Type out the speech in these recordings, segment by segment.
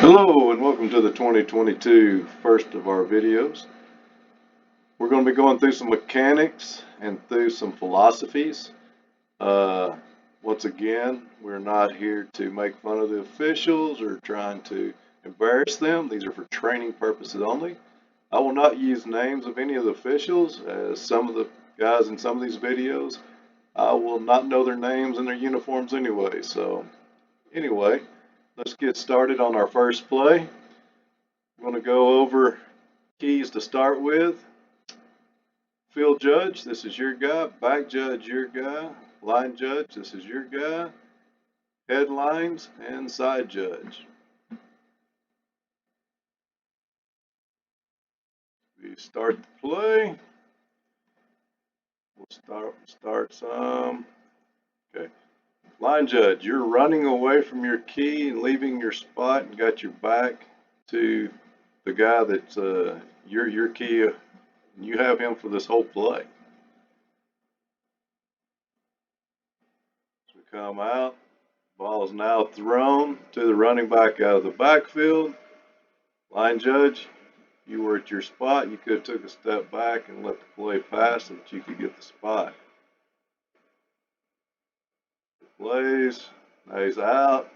Hello and welcome to the 2022 first of our videos. We're going to be going through some mechanics and through some philosophies. Uh, Once again, we're not here to make fun of the officials or trying to embarrass them. These are for training purposes only. I will not use names of any of the officials, as some of the guys in some of these videos, I will not know their names and their uniforms anyway. So anyway, let's get started on our first play. I'm going to go over keys to start with. Field judge, this is your guy. Back judge, your guy. Line judge, this is your guy. Headlines and side judge. We start the play. We'll start some. Okay. Line judge, you're running away from your key and leaving your spot and got your back to the guy that's your key. You have him for this whole play. So we come out. Ball is now thrown to the running back out of the backfield. Line judge, you were at your spot. You could have took a step back and let the play pass so that you could get the spot. Plays. Now he's out.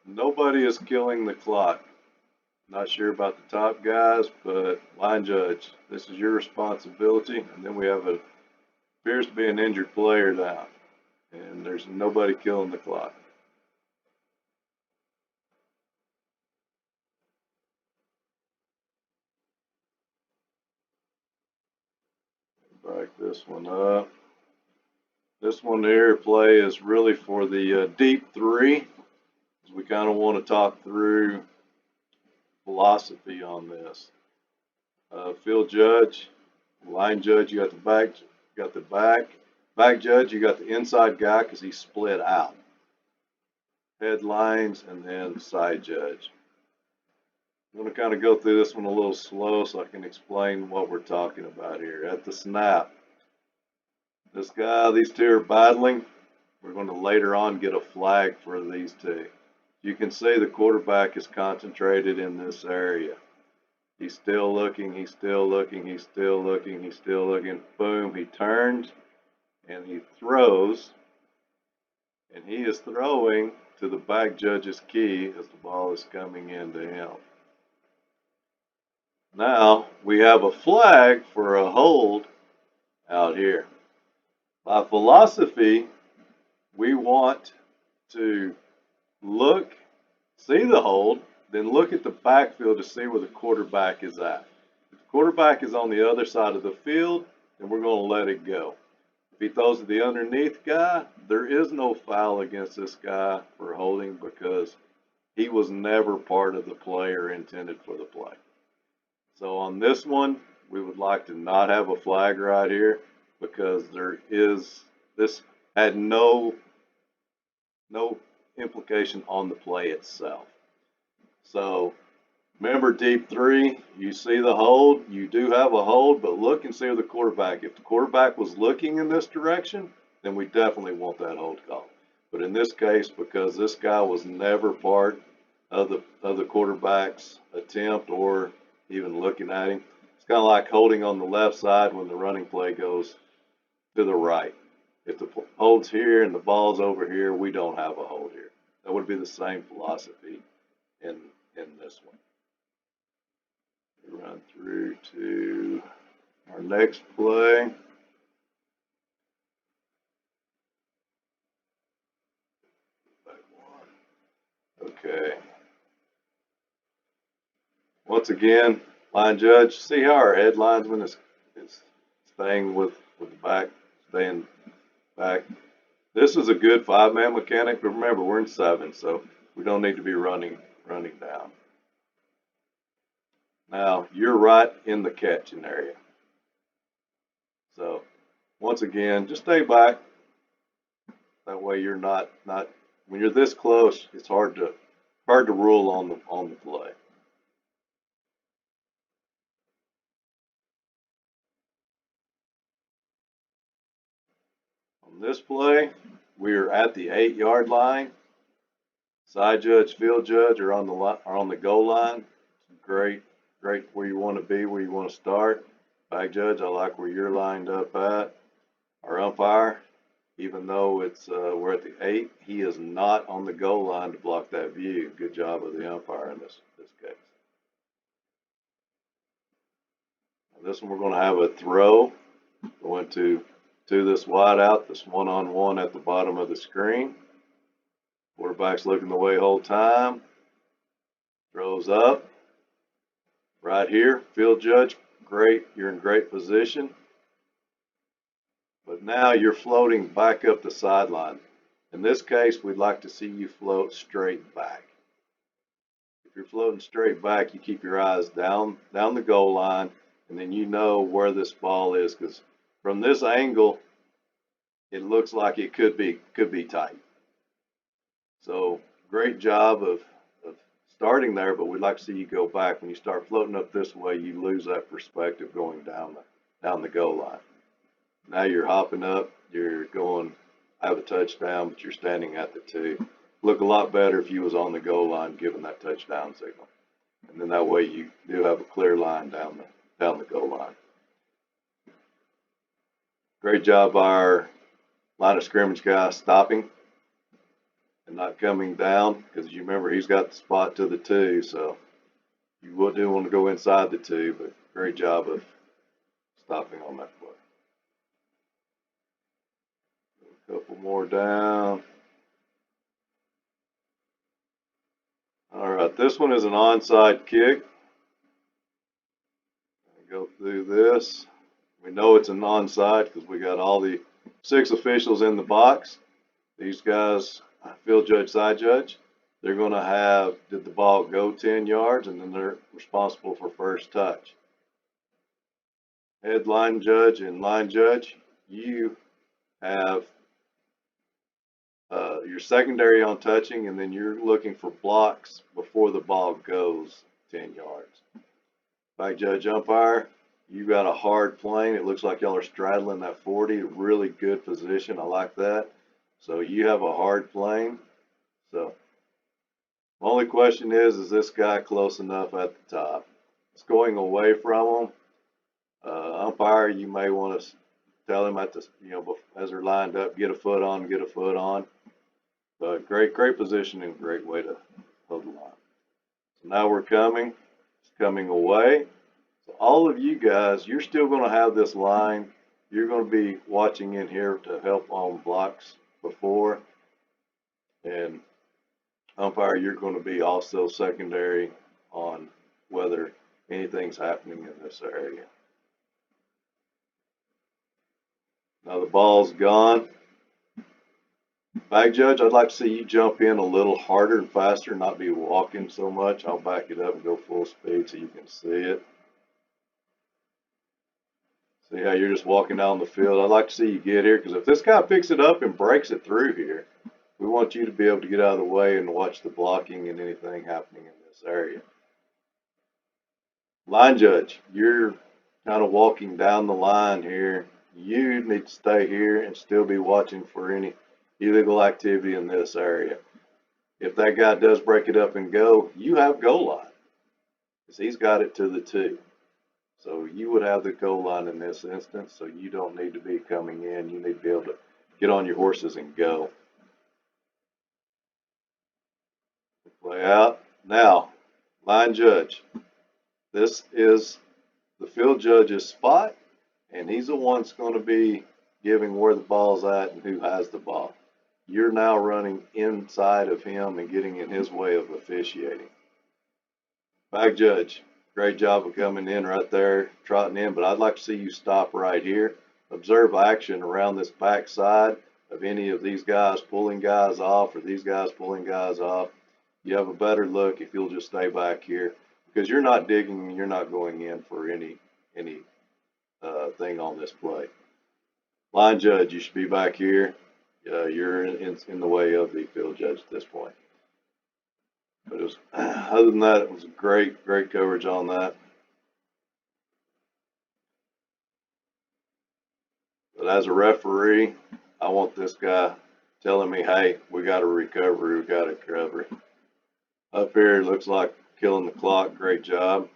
Nobody is killing the clock. Not sure about the top guys, but line judge, this is your responsibility. And then we have appears to be an injured player now. And there's nobody killing the clock. Back this one up. This one here play is really for the deep three. We kind of want to talk through philosophy on this. Field judge, line judge, you got the back judge, you got the inside guy because he's split out. Headlines and then side judge. I'm going to kind of go through this one a little slow so I can explain what we're talking about here. At the snap, this guy, these two are battling. We're going to later on get a flag for these two. You can see the quarterback is concentrated in this area. He's still looking, he's still looking, he's still looking, he's still looking. Boom, he turns and he throws. And he is throwing to the back judge's key as the ball is coming into him. Now we have a flag for a hold out here. By philosophy, we want to look, see the hold, then look at the backfield to see where the quarterback is at. If the quarterback is on the other side of the field, then we're going to let it go. If he throws to the underneath guy, there is no foul against this guy for holding because he was never part of the play or intended for the play. So on this one, we would like to not have a flag right here because this had no implication on the play itself. So remember deep three, you see the hold, you do have a hold, but look and see the quarterback. If the quarterback was looking in this direction, then we definitely want that hold call. But in this case, because this guy was never part of the quarterback's attempt or even looking at him, it's kind of like holding on the left side when the running play goes to the right. If the hold's here and the ball's over here, we don't have a hold here. That would be the same philosophy in this one. We run through to our next play. Okay. Once again, line judge, see how our head linesman is staying with the back, staying back. This is a good 5-man mechanic, but remember, we're in 7, so we don't need to be running down. Now, you're right in the catching area. So, once again, just stay back. That way you're not when you're this close, it's hard to rule on the play. On this play, we are at the 8-yard line. Side judge, field judge are on the goal line. Great, great where you want to be, where you want to start. Back judge, I like where you're lined up at. Our umpire, even though it's we're at the 8, he is not on the goal line to block that view. Good job of the umpire in this case. Now this one we're going to have a throw going to this wide out, this one-on-one at the bottom of the screen. Quarterback's looking the way the whole time. Throws up. Right here, field judge, great. You're in great position. But now you're floating back up the sideline. In this case, we'd like to see you float straight back. If you're floating straight back, you keep your eyes down the goal line, and then you know where this ball is, because from this angle, it looks like it could be tight. So great job of starting there, but we'd like to see you go back. When you start floating up this way, you lose that perspective going down the goal line. Now you're hopping up, you're going, have a touchdown, but you're standing at the 2. Look a lot better if you was on the goal line giving that touchdown signal. And then that way you do have a clear line down the goal line. Great job by our line of scrimmage guy stopping and not coming down, because you remember he's got the spot to the 2, so you do want to go inside the 2, but great job of stopping on that play. A couple more down. All right, this one is an onside kick. Go through this. We know it's an onside because we got all the 6 officials in the box. These guys, field judge, side judge, they're going to have, did the ball go 10 yards, and then they're responsible for first touch. Head line judge and line judge, you have your secondary on touching, and then you're looking for blocks before the ball goes 10 yards. Back judge, umpire, you got a hard plane. It looks like y'all are straddling that 40. Really good position. I like that. So you have a hard plane. So the only question is this guy close enough at the top? It's going away from him. Umpire, you may want to tell him at the, as they're lined up, get a foot on, get a foot on. But great position and great way to hold the line. So now we're coming. It's coming away. So all of you guys, you're still going to have this line. You're going to be watching in here to help on blocks before. And umpire, you're going to be also secondary on whether anything's happening in this area. Now the ball's gone. Back judge, I'd like to see you jump in a little harder and faster, not be walking so much. I'll back it up and go full speed so you can see it. See how you're just walking down the field? I'd like to see you get here, because if this guy picks it up and breaks it through here, we want you to be able to get out of the way and watch the blocking and anything happening in this area. Line judge, you're kind of walking down the line here. You need to stay here and still be watching for any illegal activity in this area. If that guy does break it up and go, you have goal line, because he's got it to the 2. So you would have the goal line in this instance, so you don't need to be coming in. You need to be able to get on your horses and go. Play out. Now, line judge. This is the field judge's spot, and he's the one that's going to be giving where the ball's at and who has the ball. You're now running inside of him and getting in his way of officiating. Back judge, great job of coming in right there, trotting in, but I'd like to see you stop right here. Observe action around this back side of any of these guys pulling guys off or these guys pulling guys off. You have a better look if you'll just stay back here, because you're not digging and you're not going in for any thing on this play. Line judge, you should be back here. You're in the way of the field judge at this point. But it was, other than that, it was great coverage on that. But as a referee, I want this guy telling me, hey, we got a recovery, we got a recovery. Up here, it looks like killing the clock. Great job.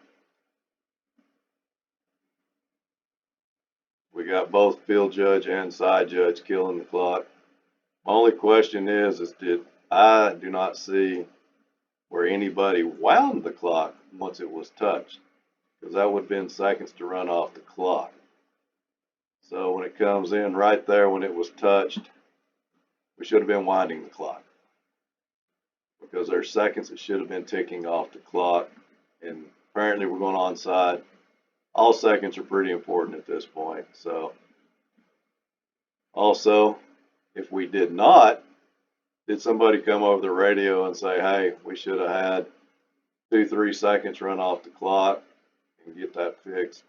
We got both field judge and side judge killing the clock. My only question is I do not see where anybody wound the clock once it was touched, because that would have been seconds to run off the clock. So when it comes in right there when it was touched, we should have been winding the clock, because there's seconds that should have been ticking off the clock, and apparently we're going onside. All seconds are pretty important at this point. So also, if we did not, did somebody come over the radio and say, hey, we should have had 2-3 seconds run off the clock and get that fixed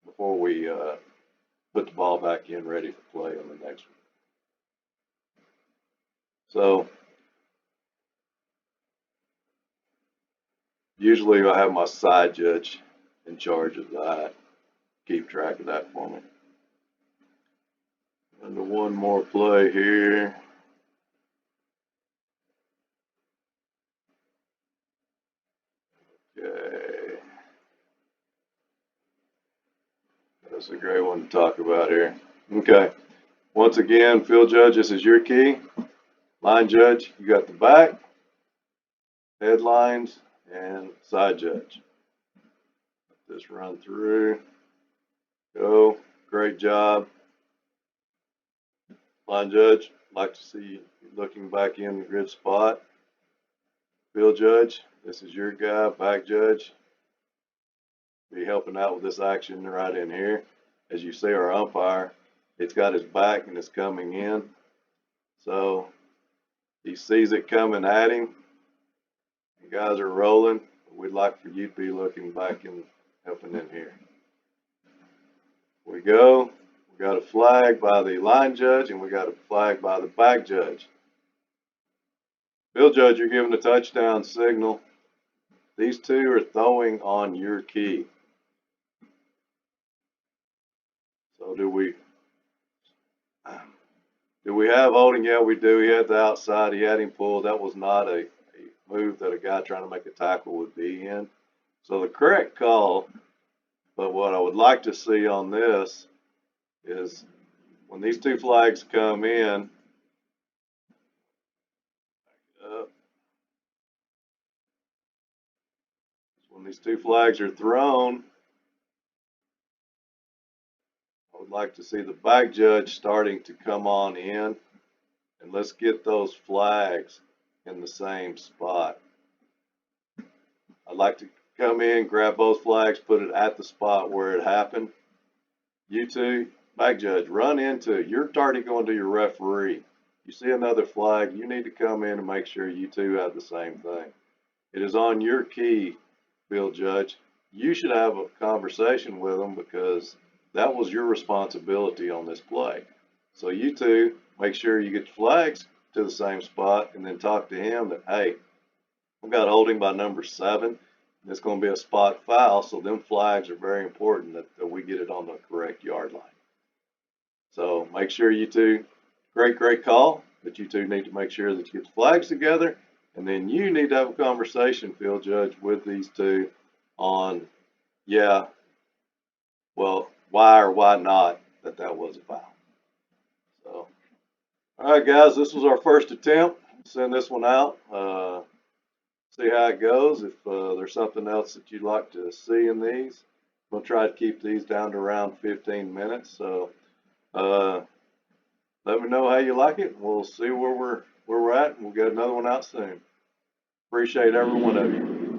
before we put the ball back in ready for play on the next one. So usually I have my side judge in charge of that. Keep track of that for me. Under one more play here. Okay. That's a great one to talk about here. Okay. Once again, field judge, this is your key. Line judge, you got the back, headlines, and side judge. Let this run through. Go. Great job. Line judge, like to see you looking back in the grid spot. Field judge, this is your guy. Back judge, be helping out with this action right in here. As you see, our umpire, it's got his back and it's coming in. So he sees it coming at him. The guys are rolling. We'd like for you to be looking back and helping in here. We go. We got a flag by the line judge and we got a flag by the back judge. Field judge, you're giving a touchdown signal. These two are throwing on your key. So do we have holding? Yeah, we do. He had the outside. He had him pulled. That was not a move that a guy trying to make a tackle would be in. So the correct call, but what I would like to see on this is when these two flags come in, when these two flags are thrown, I would like to see the back judge starting to come on in, and let's get those flags in the same spot. I'd like to come in, grab both flags, put it at the spot where it happened. You two, back judge, run into it. You're already going to your referee. You see another flag, you need to come in and make sure you two have the same thing. It is on your key, field judge. You should have a conversation with them because that was your responsibility on this play. So you two, make sure you get the flags to the same spot and then talk to him that, hey, I've got holding by number 7. It's going to be a spot foul, so them flags are very important that we get it on the correct yard line. So make sure you two, great call, but you two need to make sure that you get the flags together, and then you need to have a conversation, field judge, with these two on, yeah, well, why or why not that was a foul. So, all right, guys, this was our first attempt. Send this one out. See how it goes. If there's something else that you'd like to see in these, we'll try to keep these down to around 15 minutes. So let me know how you like it. We'll see where we're at, and we'll get another one out soon. Appreciate every one of you.